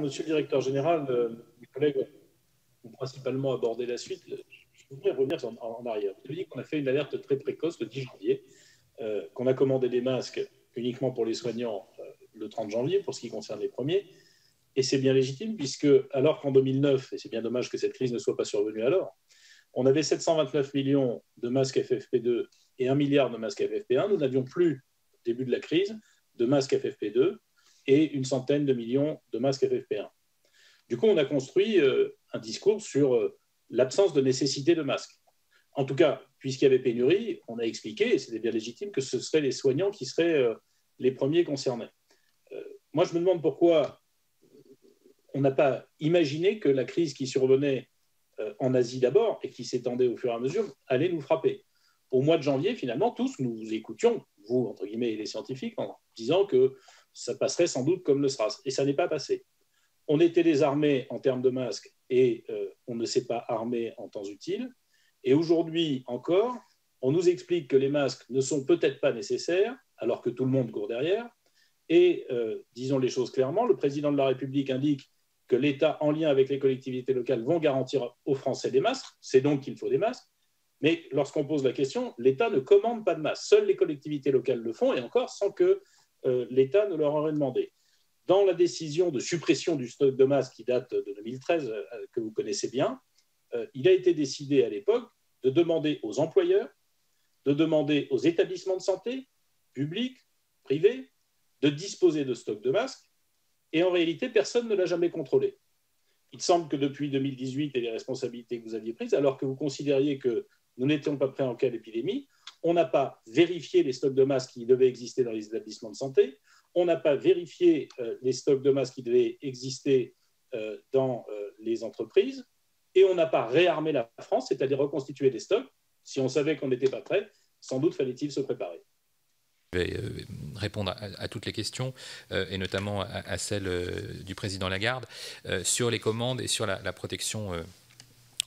Monsieur le directeur général, mes collègues ont principalement abordé la suite. Je voudrais revenir en arrière. Je vous dis qu'on a fait une alerte très précoce le 10 janvier, qu'on a commandé des masques uniquement pour les soignants le 30 janvier, pour ce qui concerne les premiers. Et c'est bien légitime, puisque alors qu'en 2009, et c'est bien dommage que cette crise ne soit pas survenue alors, on avait 729 millions de masques FFP2 et 1 milliard de masques FFP1. Nous n'avions plus, au début de la crise, de masques FFP2 et une centaine de millions de masques FFP1. Du coup, on a construit un discours sur l'absence de nécessité de masques. En tout cas, puisqu'il y avait pénurie, on a expliqué, et c'était bien légitime, que ce seraient les soignants qui seraient les premiers concernés. Moi, je me demande pourquoi on n'a pas imaginé que la crise qui survenait en Asie d'abord et qui s'étendait au fur et à mesure allait nous frapper. Au mois de janvier, finalement, tous nous écoutions, vous, entre guillemets, et les scientifiques, en disant que ça passerait sans doute comme le SRAS. Et ça n'est pas passé. On était désarmés en termes de masques et on ne s'est pas armé en temps utile. Et aujourd'hui encore, on nous explique que les masques ne sont peut-être pas nécessaires, alors que tout le monde court derrière. Et disons les choses clairement, le président de la République indique que l'État, en lien avec les collectivités locales, vont garantir aux Français des masques. C'est donc qu'il faut des masques. Mais lorsqu'on pose la question, l'État ne commande pas de masques. Seules les collectivités locales le font, et encore sans que l'État ne leur aurait demandé. Dans la décision de suppression du stock de masques qui date de 2013, que vous connaissez bien, il a été décidé à l'époque de demander aux employeurs, de demander aux établissements de santé, publics, privés, de disposer de stocks de masques. Et en réalité, personne ne l'a jamais contrôlé. Il semble que depuis 2018 et les responsabilités que vous aviez prises, alors que vous considériez que nous n'étions pas prêts en cas d'épidémie, on n'a pas vérifié les stocks de masques qui devaient exister dans les établissements de santé, on n'a pas vérifié les stocks de masques qui devaient exister dans les entreprises, et on n'a pas réarmé la France, c'est-à-dire reconstituer des stocks. Si on savait qu'on n'était pas prêt, sans doute fallait-il se préparer. Je vais répondre à toutes les questions, et notamment à celle du président Lagarde, sur les commandes et sur la protection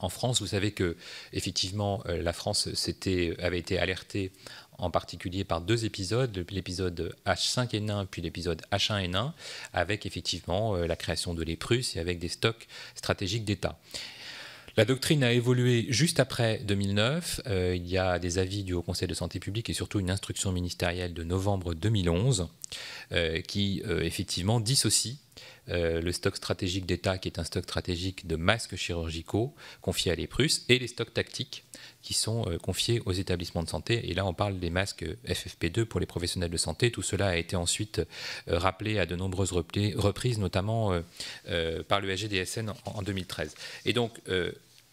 en France. Vous savez que effectivement, la France avait été alertée en particulier par deux épisodes, l'épisode H5N1 puis l'épisode H1N1, avec effectivement la création de l'EPRUS et avec des stocks stratégiques d'État. La doctrine a évolué juste après 2009. Il y a des avis du Haut Conseil de santé publique et surtout une instruction ministérielle de novembre 2011 qui effectivement dissocie le stock stratégique d'État, qui est un stock stratégique de masques chirurgicaux confiés à l'EPRUS, et les stocks tactiques qui sont confiés aux établissements de santé. Et là, on parle des masques FFP2 pour les professionnels de santé. Tout cela a été ensuite rappelé à de nombreuses reprises, notamment par le SGDSN en 2013. Et donc,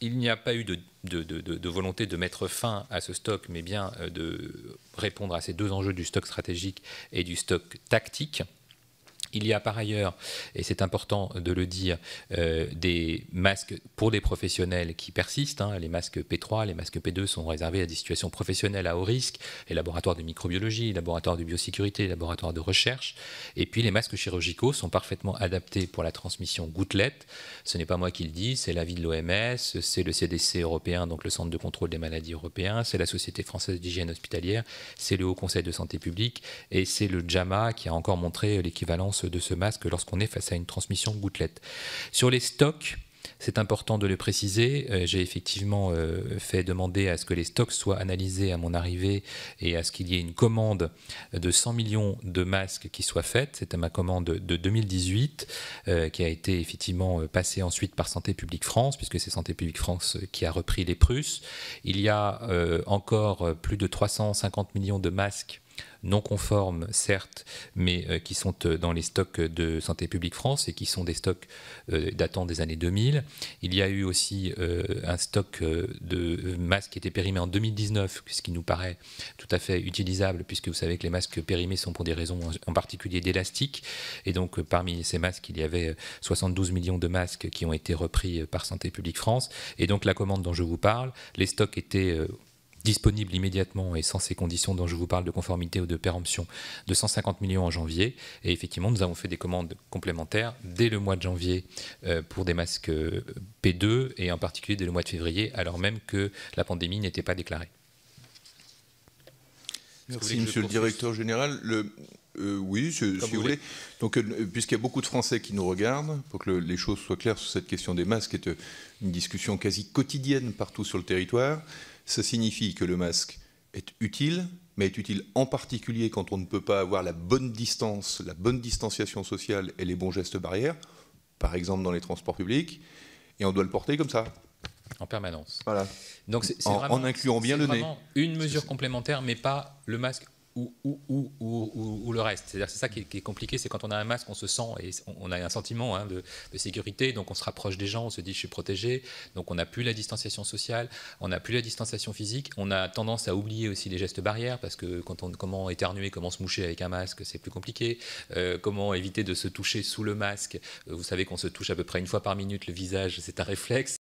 il n'y a pas eu de volonté de mettre fin à ce stock, mais bien de répondre à ces deux enjeux du stock stratégique et du stock tactique. Il y a par ailleurs, et c'est important de le dire, des masques pour des professionnels qui persistent. Les masques P3, les masques P2 sont réservés à des situations professionnelles à haut risque, les laboratoires de microbiologie, les laboratoires de biosécurité, les laboratoires de recherche. Et puis les masques chirurgicaux sont parfaitement adaptés pour la transmission gouttelette. Ce n'est pas moi qui le dis, c'est l'avis de l'OMS, c'est le CDC européen, donc le Centre de contrôle des maladies européen, c'est la Société française d'hygiène hospitalière, c'est le Haut Conseil de santé publique et c'est le JAMA qui a encore montré l'équivalence de ce masque lorsqu'on est face à une transmission gouttelette. Sur les stocks, c'est important de le préciser, j'ai effectivement fait demander à ce que les stocks soient analysés à mon arrivée et à ce qu'il y ait une commande de 100 millions de masques qui soit faite. C'était ma commande de 2018 qui a été effectivement passée ensuite par Santé publique France, puisque c'est Santé publique France qui a repris l'EPRUS. Il y a encore plus de 350 millions de masques non conformes, certes, mais qui sont dans les stocks de Santé publique France et qui sont des stocks datant des années 2000. Il y a eu aussi un stock de masques qui était périmé en 2019, ce qui nous paraît tout à fait utilisable, puisque vous savez que les masques périmés sont pour des raisons en particulier d'élastique. Et donc, parmi ces masques, il y avait 72 millions de masques qui ont été repris par Santé publique France. Et donc, la commande dont je vous parle, les stocks étaient disponible immédiatement et sans ces conditions dont je vous parle de conformité ou de péremption de 150 millions en janvier. Et effectivement, nous avons fait des commandes complémentaires dès le mois de janvier pour des masques P2 et en particulier dès le mois de février, alors même que la pandémie n'était pas déclarée. Merci, Monsieur le Directeur général. Oui, si vous voulez. Donc, puisqu'il y a beaucoup de Français qui nous regardent, pour que les choses soient claires sur cette question des masques, qui est une discussion quasi quotidienne partout sur le territoire, ça signifie que le masque est utile, mais est utile en particulier quand on ne peut pas avoir la bonne distance, la bonne distanciation sociale et les bons gestes barrières, par exemple dans les transports publics, et on doit le porter comme ça. En permanence. Voilà. Donc c'est en incluant bien le nez. Une mesure complémentaire, mais pas le masque ou le reste. C'est-à-dire, c'est ça qui est compliqué, c'est quand on a un masque, on se sent et on a un sentiment de sécurité, donc on se rapproche des gens, on se dit je suis protégé, donc on n'a plus la distanciation sociale, on n'a plus la distanciation physique, on a tendance à oublier aussi les gestes barrières, parce que comment éternuer, comment se moucher avec un masque, c'est plus compliqué, comment éviter de se toucher sous le masque, vous savez qu'on se touche à peu près une fois par minute le visage, c'est un réflexe.